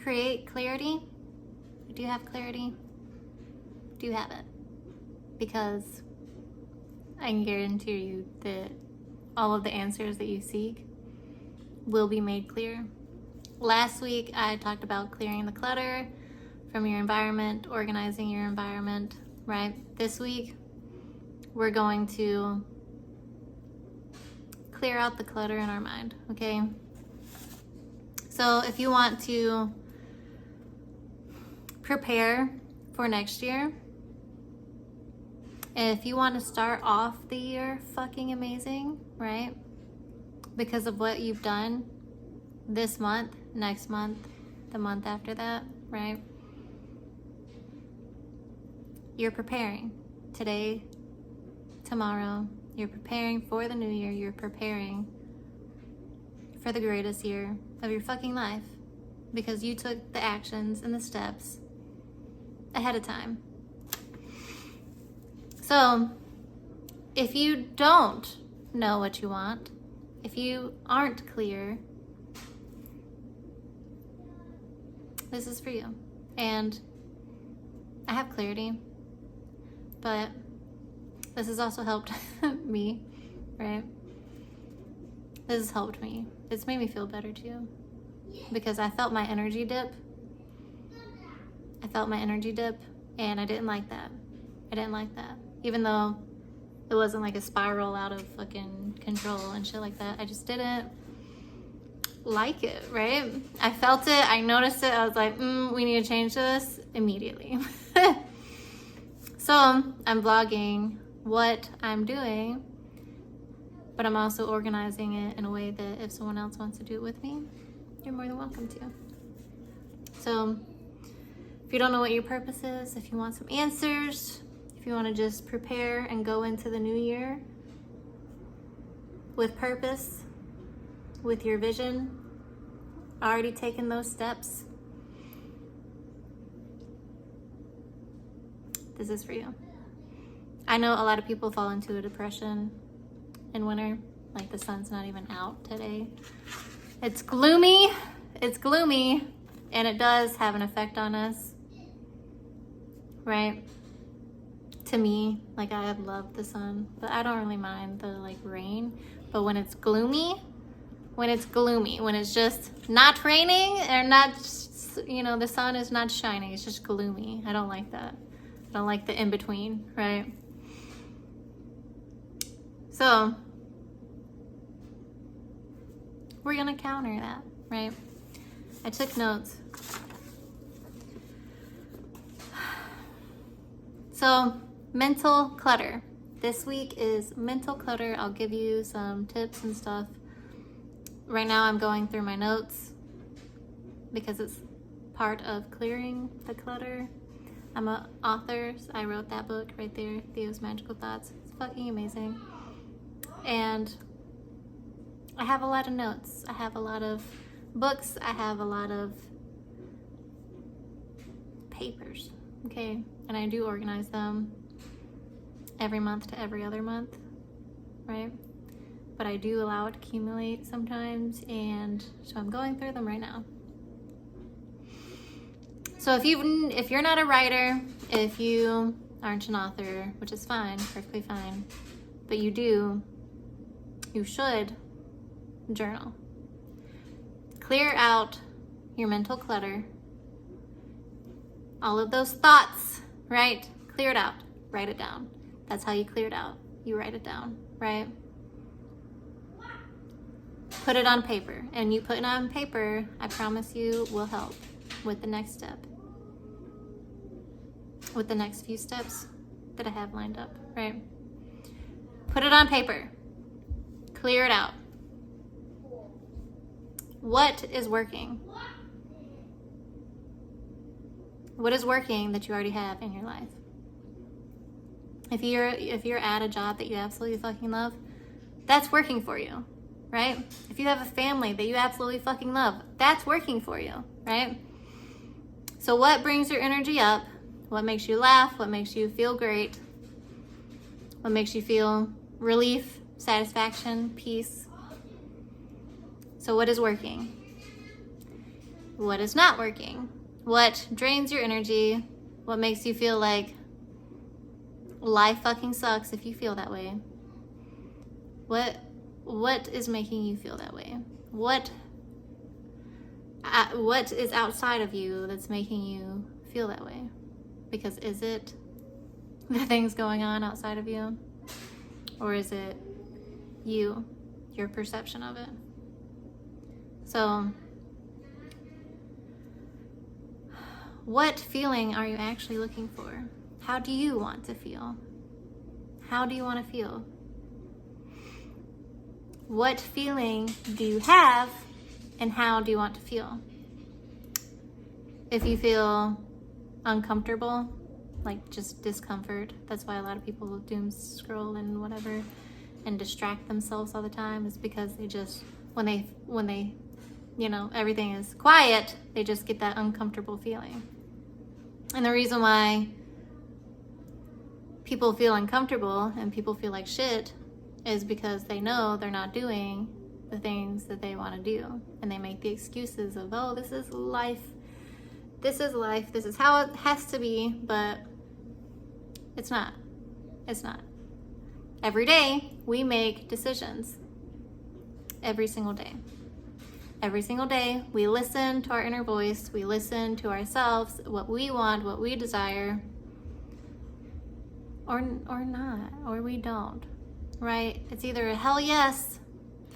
create clarity, do you have clarity? Do you have it? Because I can guarantee you that all of the answers that you seek will be made clear. Last week, I talked about clearing the clutter from your environment, organizing your environment, right? This week, we're going to clear out the clutter in our mind, okay? So if you want to prepare for next year, if you want to start off the year fucking amazing, right? Because of what you've done this month, next month, the month after that, right? You're preparing today, tomorrow. You're preparing for the new year. You're preparing for the greatest year of your fucking life because you took the actions and the steps ahead of time. So, if you don't know what you want, if you aren't clear, this is for you. And I have clarity, but this has also helped me, right? This has helped me. It's made me feel better too, because I felt my energy dip. And I didn't like that. Even though it wasn't like a spiral out of fucking control and shit like that. I just didn't like it, right? I felt it. I noticed it. I was like, we need to change this immediately. So I'm vlogging what I'm doing, but I'm also organizing it in a way that if someone else wants to do it with me, you're more than welcome to. So if you don't know what your purpose is, if you want some answers, if you want to just prepare and go into the new year with purpose, with your vision, already taken those steps, this is for you. I know a lot of people fall into a depression in winter, like the sun's not even out today. It's gloomy, and it does have an effect on us, right? To me, like I have loved the sun, but I don't really mind the like rain. But when it's gloomy, when it's just not raining or not, the sun is not shining, it's just gloomy. I don't like that. I don't like the in-between, right? So we're gonna counter that, right? I took notes. So mental clutter. This week is mental clutter. I'll give you some tips and stuff. Right now I'm going through my notes because it's part of clearing the clutter. I'm an author, so I wrote that book right there, Theo's Magical Thoughts. It's fucking amazing. And I have a lot of notes. I have a lot of books. I have a lot of papers, okay? And I do organize them every month to every other month, right? But I do allow it to accumulate sometimes, and so I'm going through them right now. So if you're not a writer, if you aren't an author, which is fine, perfectly fine, but you should journal. Clear out your mental clutter. All of those thoughts, right? Clear it out. Write it down. That's how you clear it out. You write it down, right? Put it on paper. And you put it on paper, I promise you, will help with the next step. With the next few steps that I have lined up, right? Put it on paper. Clear it out. What is working? What is working that you already have in your life? If you're at a job that you absolutely fucking love, that's working for you, right? If you have a family that you absolutely fucking love, that's working for you, right? So what brings your energy up? What makes you laugh? What makes you feel great? What makes you feel relief, satisfaction, peace? So what is working? what is not working, what drains your energy, what makes you feel like life fucking sucks if you feel that way. What is making you feel that way? What is outside of you that's making you feel that way? Because is it the things going on outside of you? Or is it you, your perception of it? So, what feeling are you actually looking for? How do you want to feel? How do you want to feel? What feeling do you have, and how do you want to feel? If you feel uncomfortable, like just discomfort, that's why a lot of people doom scroll and whatever and distract themselves all the time, is because they just, when they everything is quiet, they just get that uncomfortable feeling. And the reason why people feel uncomfortable and people feel like shit is because they know they're not doing the things that they want to do. And they make the excuses of, oh, this is life. This is life. This is how it has to be. But it's not. It's not. Every day we make decisions. Every single day. Every single day we listen to our inner voice. We listen to ourselves, what we want, what we desire. Or not. Or we don't. Right? It's either a hell yes,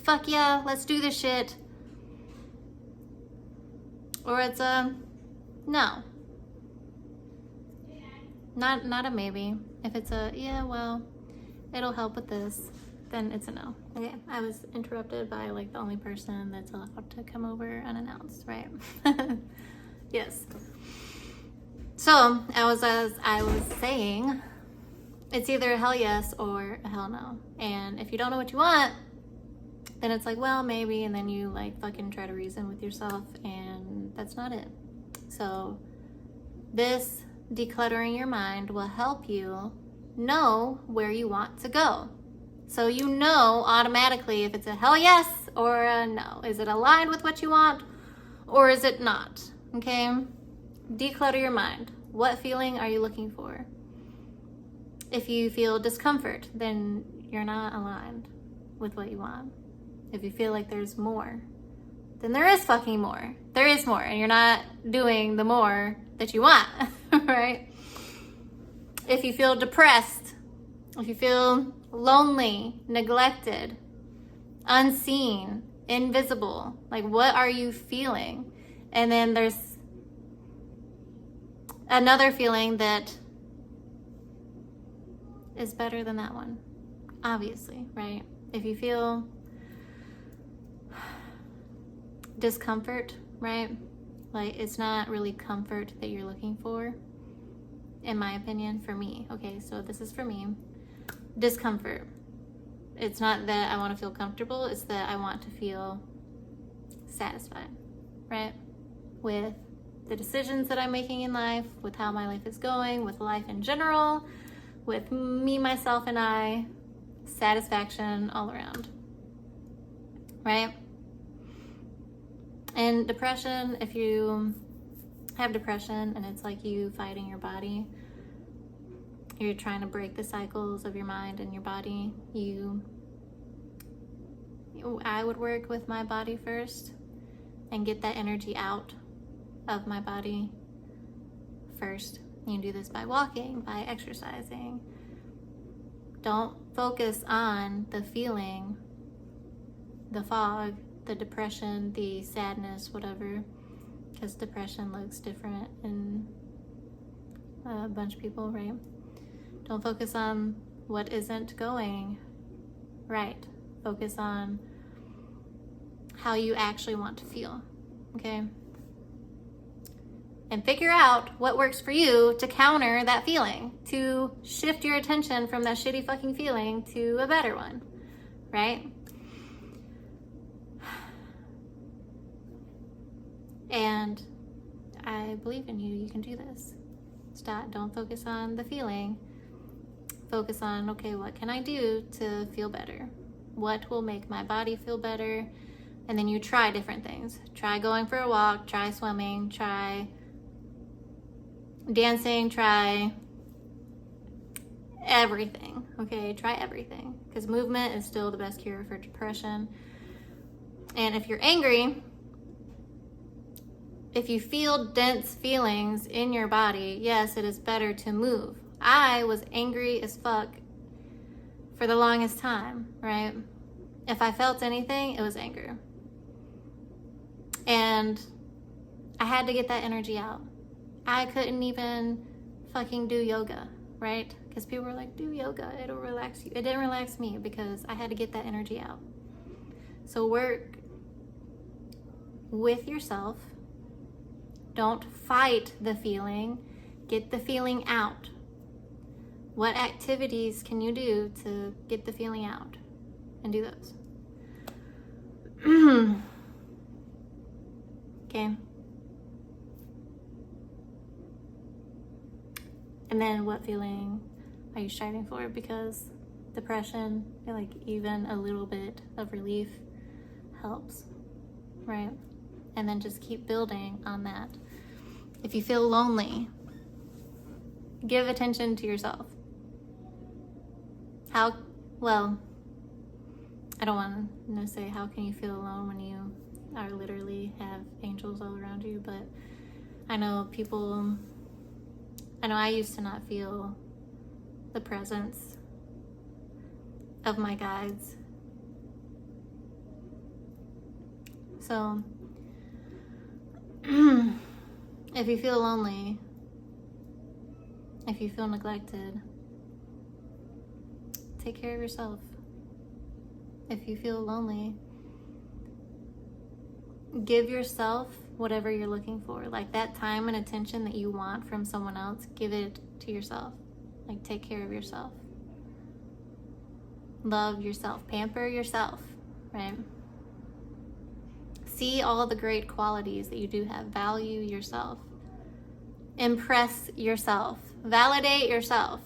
fuck yeah, let's do this shit, or it's a no. Not a maybe. If it's a yeah, well, it'll help with this, then it's a no. Okay, I was interrupted by like the only person that's allowed to come over unannounced, right? Yes. So as I was saying, it's either a hell yes or a hell no. And if you don't know what you want, then it's like, well, maybe, and then you like fucking try to reason with yourself, and that's not it. So this decluttering your mind will help you know where you want to go. So you know automatically if it's a hell yes or a no. Is it aligned with what you want or is it not? Okay? Declutter your mind. What feeling are you looking for? If you feel discomfort, then you're not aligned with what you want. If you feel like there's more, then there is fucking more. There is more, and you're not doing the more that you want, right? If you feel depressed, if you feel lonely, neglected, unseen, invisible, like what are you feeling? And then there's another feeling that is better than that one, obviously, right? If you feel discomfort, right? Like it's not really comfort that you're looking for, in my opinion, for me. Okay, so this is for me. Discomfort. It's not that I want to feel comfortable, it's that I want to feel satisfied, right? With the decisions that I'm making in life, with how my life is going, with life in general, with me, myself, and I, satisfaction all around, right? And depression, if you have depression and it's like you fighting your body, you're trying to break the cycles of your mind and your body, I would work with my body first and get that energy out of my body first. You can do this by walking, by exercising. Don't focus on the feeling, the fog, the depression, the sadness, whatever, because depression looks different in a bunch of people, right? Don't focus on what isn't going right. Focus on how you actually want to feel, okay? And figure out what works for you to counter that feeling, to shift your attention from that shitty fucking feeling to a better one, right? And I believe in you. You can do this. Don't focus on the feeling. Focus on, okay, what can I do to feel better? What will make my body feel better? And then you try different things. Try going for a walk, try swimming, try dancing, try everything, okay? Try everything, because movement is still the best cure for depression. And if you're angry, if you feel dense feelings in your body, yes, it is better to move. I was angry as fuck for the longest time, right? If I felt anything, it was anger. And I had to get that energy out. I couldn't even fucking do yoga, right? Because people were like, do yoga, it'll relax you. It didn't relax me because I had to get that energy out. So work with yourself. Don't fight the feeling. Get the feeling out. What activities can you do to get the feeling out? And do those. Okay. And then what feeling are you striving for? Because depression, I feel like even a little bit of relief helps, right? And then just keep building on that. If you feel lonely, give attention to yourself. Well, I don't want to say how can you feel alone when you are literally have angels all around you, but I know I used to not feel the presence of my guides. So, if you feel lonely, if you feel neglected, take care of yourself. If you feel lonely, give yourself whatever you're looking for. Like that time and attention that you want from someone else, give it to yourself. Like take care of yourself. Love yourself. Pamper yourself, right? See all the great qualities that you do have. Value yourself. Impress yourself. Validate yourself.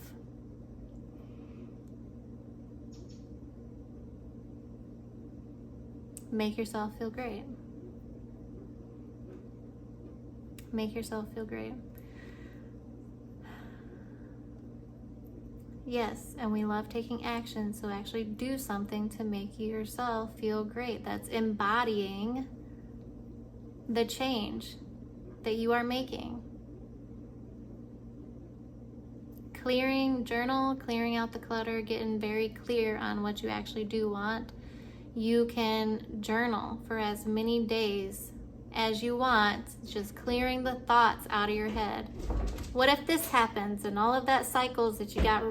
Make yourself feel great. Make yourself feel great. Yes, and we love taking action, so actually do something to make yourself feel great. That's embodying the change that you are making. Journal, clearing out the clutter, getting very clear on what you actually do want. You can journal for as many days as you want, just clearing the thoughts out of your head. What if this happens and all of that cycles that you got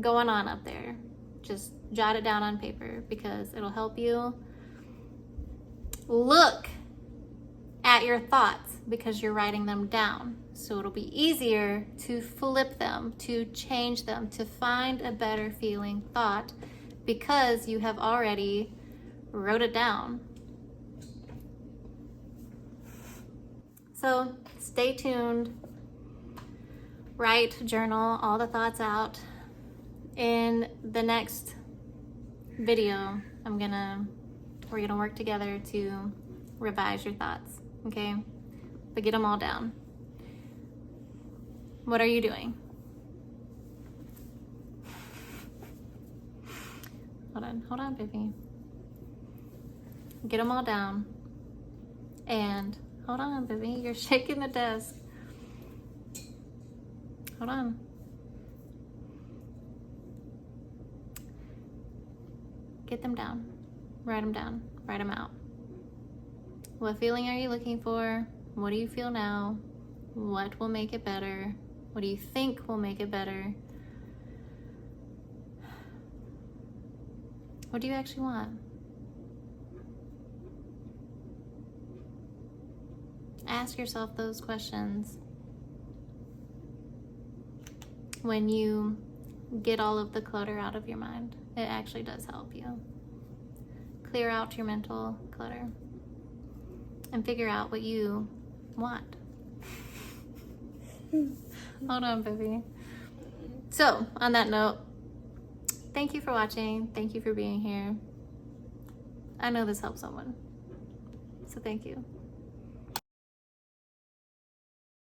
going on up there? Just jot it down on paper because it'll help you look at your thoughts because you're writing them down. So it'll be easier to flip them, to change them, to find a better feeling thought because you have already wrote it down. So stay tuned. Write, journal all the thoughts out. In the next video, we're gonna work together to revise your thoughts, okay? But get them all down. What are you doing? Hold on, baby. Get them all down. And hold on, baby, you're shaking the desk. Hold on. Get them down. Write them down. Write them out. What feeling are you looking for? What do you feel now? What will make it better? What do you think will make it better? What do you actually want? Ask yourself those questions. When you get all of the clutter out of your mind, it actually does help you. Clear out your mental clutter and figure out what you want. Hold on, baby. So, on that note, thank you for watching. Thank you for being here. I know this helped someone. So thank you.